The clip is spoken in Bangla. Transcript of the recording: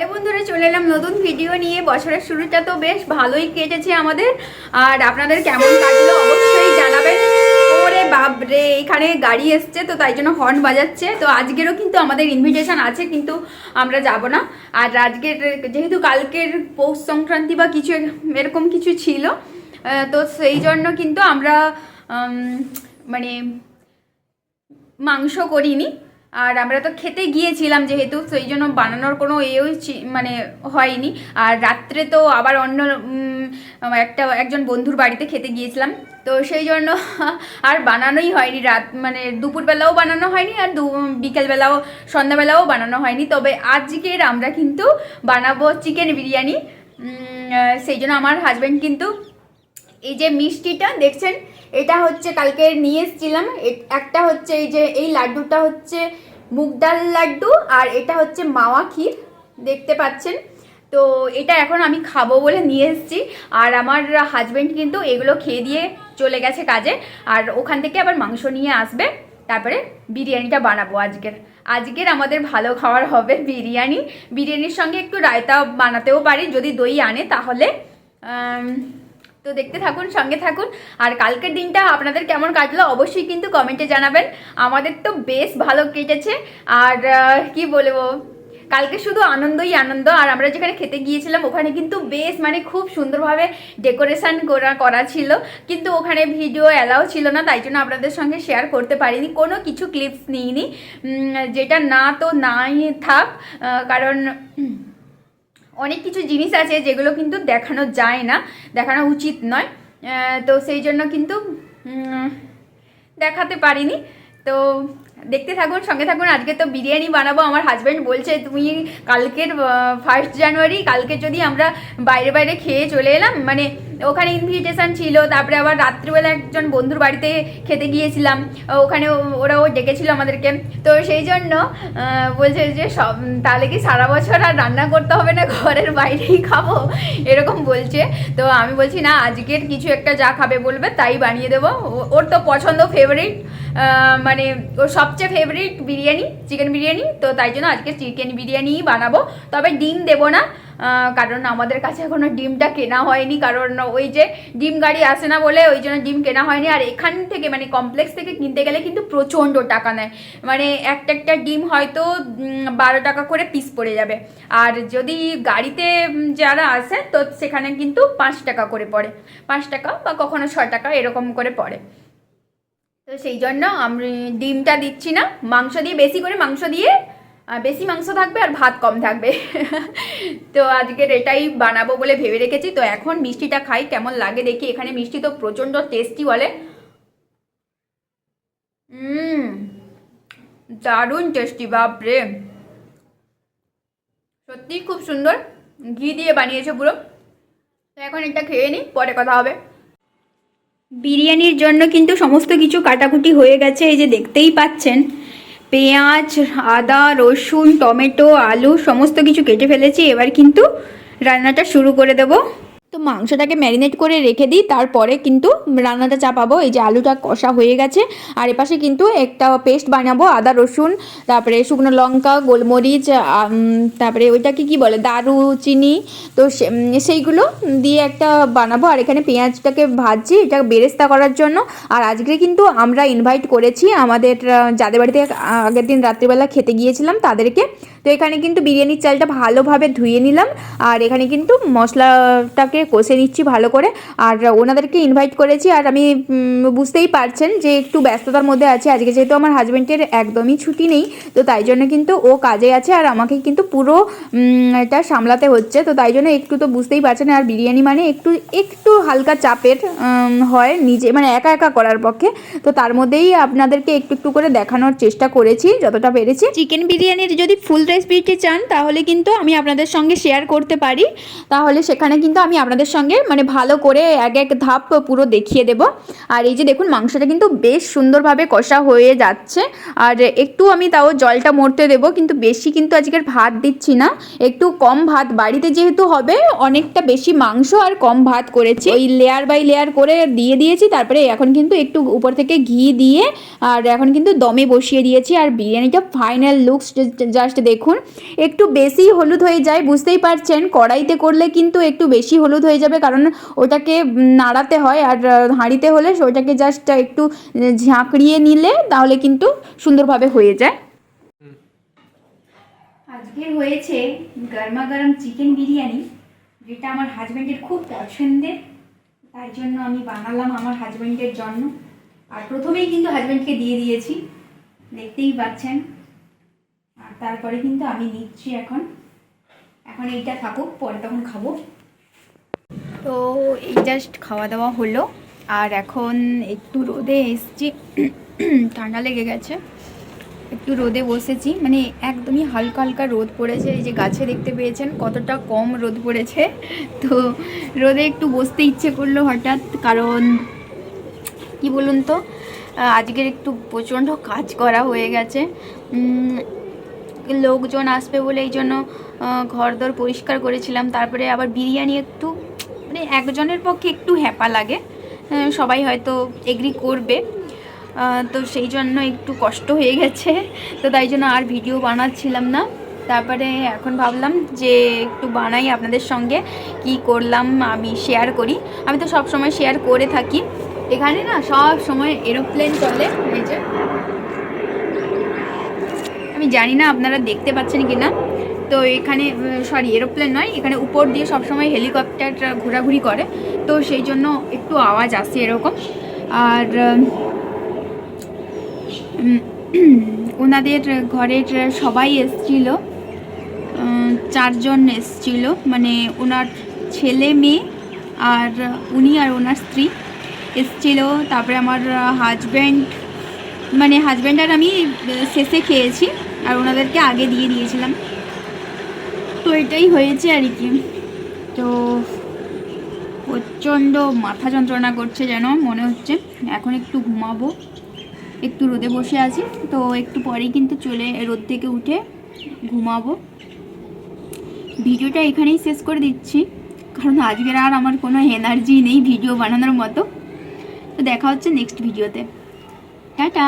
হ্যালো বন্ধুরা, চলে এলাম নতুন ভিডিও নিয়ে। বছরের শুরুটা তো বেশ ভালোই কেটেছে আমাদের, আর আপনাদের কেমন কাটলো অবশ্যই জানাবেন। ওরে বাপরে, এখানে গাড়ি এসছে তো তাই জন্য হর্ন বাজাচ্ছে। তো আজকেরও কিন্তু আমাদের ইনভিটেশন আছে, কিন্তু আমরা যাব না। আর আজকের যেহেতু কালকের পৌষ সংক্রান্তি বা কিছু এরকম কিছু ছিল, তো সেই জন্য কিন্তু আমরা মানে মাংস করিনি। আর আমরা তো খেতে গিয়েছিলাম যেহেতু, সেই জন্য বানানোর কোনো মানে হয়নি। আর রাত্রে তো আবার অন্য একজন বন্ধুর বাড়িতে খেতে গিয়েছিলাম, তো সেই জন্য আর বানানোই হয়নি। মানে দুপুরবেলাও বানানো হয়নি, আর বিকেলবেলাও সন্ধ্যাবেলাও বানানো হয়নি। তবে আজকের আমরা কিন্তু বানাবো চিকেন বিরিয়ানি। সেই জন্য আমার হাজব্যান্ড কিন্তু এই যে মিষ্টিটা দেখছেন, এটা হচ্ছে কালকে নিয়ে এসেছিলাম। একটা হচ্ছে এই লাড্ডুটা হচ্ছে মুগ ডাল লাড্ডু, আর এটা হচ্ছে মাওয়া ক্ষীর দেখতে পাচ্ছেন। তো এটা এখন আমি খাবো বলে নিয়ে এসেছি। আর আমার হাজব্যান্ড কিন্তু এগুলো খেয়ে দিয়ে চলে গেছে কাজে, আর ওখান থেকে আবার মাংস নিয়ে আসবে, তারপরে বিরিয়ানিটা বানাবো। আজকের আমাদের ভালো খাবার হবে বিরিয়ানির সঙ্গে একটু রায়তা বানাতেও পারি যদি দই আনে তাহলে। তো দেখতে থাকুন, সঙ্গে থাকুন। আর কালকের দিনটা আপনাদের কেমন কাটলো অবশ্যই কিন্তু কমেন্টে জানাবেন। আমাদের তো বেশ ভালো কেটেছে। আর কি বলবো, কালকে শুধু আনন্দই আনন্দ। আর আমরা যেখানে খেতে গিয়েছিলাম ওখানে কিন্তু বেশ মানে খুব সুন্দরভাবে ডেকোরেশন করা ছিল, কিন্তু ওখানে ভিডিও অ্যালাউ ছিল না, তাই জন্য আপনাদের সঙ্গে শেয়ার করতে পারিনি, কোনো কিছু ক্লিপস নিইনি। যেটা না তো নাই থাক, কারণ অনেক কিছু জিনিস আছে যেগুলো কিন্তু দেখানো যায় না, দেখানো উচিত নয়। তো সেই জন্য কিন্তু দেখাতে পারিনি। তো দেখতে থাকুন, সঙ্গে থাকুন। আজকে তো বিরিয়ানি বানাবো। আমার হাজব্যান্ড বলছে তুমি কালকের 1 জানুয়ারি, কালকে যদি আমরা বাইরে খেয়ে চলে এলাম, মানে ওখানে ইনভিটেশন ছিল, তারপরে আবার রাত্রিবেলা একজন বন্ধুর বাড়িতে খেতে গিয়েছিলাম, ওখানে ওরাও ডেকেছিল আমাদেরকে। তো সেই জন্য বলছে যে তাহলে কি সারা বছর আর রান্না করতে হবে না, ঘরের বাইরেই খাবো, এরকম বলছে। তো আমি বলছি না, আজকের কিছু একটা যা খাবে বলবে তাই বানিয়ে দেবো। ওর তো পছন্দ, ফেভারিট, মানে ওর সবচেয়ে ফেভারিট বিরিয়ানি, চিকেন বিরিয়ানি। তো তাই জন্য আজকে চিকেন বিরিয়ানিই বানাবো। তবে ডিম দেবো না, কারণ আমাদের কাছে এখনও ডিমটা কেনা হয়নি, কারণ ওই যে ডিম গাড়ি আসে না বলে ওই জন্য ডিম কেনা হয়নি। আর এখান থেকে মানে কমপ্লেক্স থেকে কিনতে গেলে কিন্তু প্রচণ্ড টাকা নেয়, মানে একটা ডিম হয়তো 12 টাকা করে পিস পড়ে যাবে। আর যদি গাড়িতে যারা আসে তো সেখানে কিন্তু 5 টাকা করে পড়ে, 5 টাকা বা কখনো 6 টাকা এরকম করে পড়ে। তো সেই জন্য আমি ডিমটা দিচ্ছি না। মাংস দিয়ে বেশি করে মাংস দিয়ে, বেশি মাংস থাকবে আর ভাত কম থাকবে। তো আজকের এটাই বানাবো বলে ভেবে রেখেছি। তো এখন মিষ্টিটা খাই, কেমন লাগে দেখি। এখানে মিষ্টি তো প্রচণ্ড টেস্টি বলে, দারুণ টেস্টি, বাপরে সত্যি খুব সুন্দর, ঘি দিয়ে বানিয়েছে পুরো। তো এখন এটা খেয়ে নিই, পরে কথা হবে। বিরিয়ানির জন্য কিন্তু সমস্ত কিছু কাটাকুটি হয়ে গেছে, এই যে দেখতেই পাচ্ছেন। পেঁয়াজ, আদা, রসুন, টমেটো, আলু সমস্ত কিছু কেটে ফেলেছি। এবার কিন্তু রান্নাটা শুরু করে দেবো। তো মাংসটাকে ম্যারিনেট করে রেখে দিই, তারপরে কিন্তু রান্নাটা চাপাবো। এই যে আলুটা কষা হয়ে গেছে, আর এপাশে কিন্তু একটা পেস্ট বানাবো, আদা রসুন, তারপরে শুকনো লঙ্কা, গোলমরিচ, তারপরে ওইটাকে কি বলে, দারুচিনি, তো সেইগুলো দিয়ে একটা বানাবো। আর এখানে পেঁয়াজটাকে ভাজছি, এটা বেরেস্তা করার জন্য। আর আজকে কিন্তু আমরা ইনভাইট করেছি আমাদের যাদের বাড়িতে আগের দিন রাত্রিবেলা খেতে গিয়েছিলাম তাদেরকে। তো এখানে কিন্তু বিরিয়ানির চালটা ভালোভাবে ধুয়ে নিলাম, আর এখানে কিন্তু মশলাটাকে কষে নিচ্ছি ভালো করে। আর ওনাদেরকে ইনভাইট করেছি, আর আমি বুঝতেই পারছেন যে একটু ব্যস্ততার মধ্যে আছে আজকে, যেহেতু আমার হাজব্যান্ডের একদমই ছুটি নেই। তো তাই জন্য কিন্তু ও কাজে আছে, আর আমাকে কিন্তু পুরো এটা সামলাতে হচ্ছে। তো তাই জন্য একটু তো বুঝতেই পারছেন। আর বিরিয়ানি মানে একটু হালকা চাপের হয় নিজে, মানে একা একা করার পক্ষে। তো তার মধ্যেই আপনাদেরকে একটু করে দেখানোর চেষ্টা করেছি যতটা পেরেছি। চিকেন বিরিয়ানির যদি ফুল রেসিপিটি চান তাহলে কিন্তু আমি আপনাদের সঙ্গে শেয়ার করতে পারি, তাহলে সেখানে কিন্তু আমি আপনাদের সঙ্গে মানে ভালো করে এক ধাপ পুরো দেখিয়ে দেব। আর এই যে দেখুন, মাংসটা কিন্তু বেশ সুন্দরভাবে কষা হয়ে যাচ্ছে। আর একটু আমি তাও জলটা মরতে দেবো, কিন্তু বেশি কিন্তু আজকের ভাত দিচ্ছি না, একটু কম ভাত। বাড়িতে যেহেতু হবে অনেকটা বেশি মাংস আর কম ভাত করেছি, ওই লেয়ার বাই লেয়ার করে দিয়েছি। তারপরে এখন কিন্তু একটু উপর থেকে ঘি দিয়ে আর এখন কিন্তু দমে বসিয়ে দিয়েছি। আর বিরিয়ানিটা ফাইনাল লুকস জাস্ট দেখুন। দেখুন একটু বেশি হলুদ হয়ে যায়, বুঝতেই পারছেন কড়াইতে করলে কিন্তু একটু বেশি হলুদ হয়ে যাবে, কারণ ওটাকে নাড়াতে হয়। আর হাঁড়িতে হলে ওটাকে জাস্ট একটু ঝাঁকড়িয়ে নিলে তাহলে কিন্তু সুন্দরভাবে হয়ে যায়। আজকে হয়েছে গরমা গরম চিকেন বিরিয়ানি, যেটা আমার হাজব্যান্ডের খুব পছন্দের, তাই জন্য আমি বানালাম আমার হাজব্যান্ডের জন্য। আর প্রথমেই কিন্তু হাজব্যান্ডকে দিয়ে দিয়েছি, দেখতেই পাচ্ছেন। আর তারপরে কিন্তু আমি নিচ্ছি এখন এইটা থাকুক, পরে তখন খাবো। তো এই জাস্ট খাওয়া দাওয়া হলো, আর এখন একটু রোদে এসছি, ঠান্ডা লেগে গেছে, একটু রোদে বসেছি। মানে একদমই হালকা হালকা রোদ পড়েছে, এই যে গাছে দেখতে পেয়েছেন কতটা কম রোদ পড়েছে। তো রোদে একটু বসতে ইচ্ছে করলো হঠাৎ, কারণ কি বলুন তো, আজকের একটু প্রচণ্ড কাজ করা হয়ে গেছে। লোকজন আসবে বলে এই জন্য ঘরদোর পরিষ্কার করেছিলাম। তারপরে আবার বিরিয়ানি একটু মানে একজনের পক্ষে একটু হ্যাপা লাগে, সবাই হয়তো এগ্রি করবে, তো সেই জন্য একটু কষ্ট হয়ে গেছে। তো তাই জন্য আর ভিডিও বানাচ্ছিলাম না। তারপরে এখন ভাবলাম যে একটু বানাই, আপনাদের সঙ্গে কি করলাম আমি শেয়ার করি। আমি তো সব সময় শেয়ার করে থাকি। এখানে না সব সময় এরোপ্লেন চলে, এই যে আমি জানি না আপনারা দেখতে পাচ্ছেন কি না। তো এখানে সরি এরোপ্লেন নয়, এখানে উপর দিয়ে সবসময় হেলিকপ্টার ঘোরাঘুরি করে, তো সেই জন্য একটু আওয়াজ আসে এরকম। আর ওনাদের ঘরের সবাই এসছিল, 4 জন এসছিল, মানে ওনার ছেলে মেয়ে আর উনি আর ওনার স্ত্রী এসছিল। তারপরে আমার হাজব্যান্ড আর আমি শেষে খেয়েছি, আর ওনাদেরকে আগে দিয়ে দিয়েছিলাম। তো এটাই হয়েছে আর কি। তো প্রচণ্ড মাথা যন্ত্রণা করছে যেন মনে হচ্ছে, এখন একটু ঘুমাবো। একটু রোদে বসে আছি, তো একটু পরেই কিন্তু রোদ থেকে উঠে ঘুমাবো। ভিডিওটা এখানেই শেষ করে দিচ্ছি, কারণ আজকের আর আমার কোনো এনার্জি নেই ভিডিও বানানোর মতো। তো দেখা হচ্ছে নেক্সট ভিডিওতে, টাটা।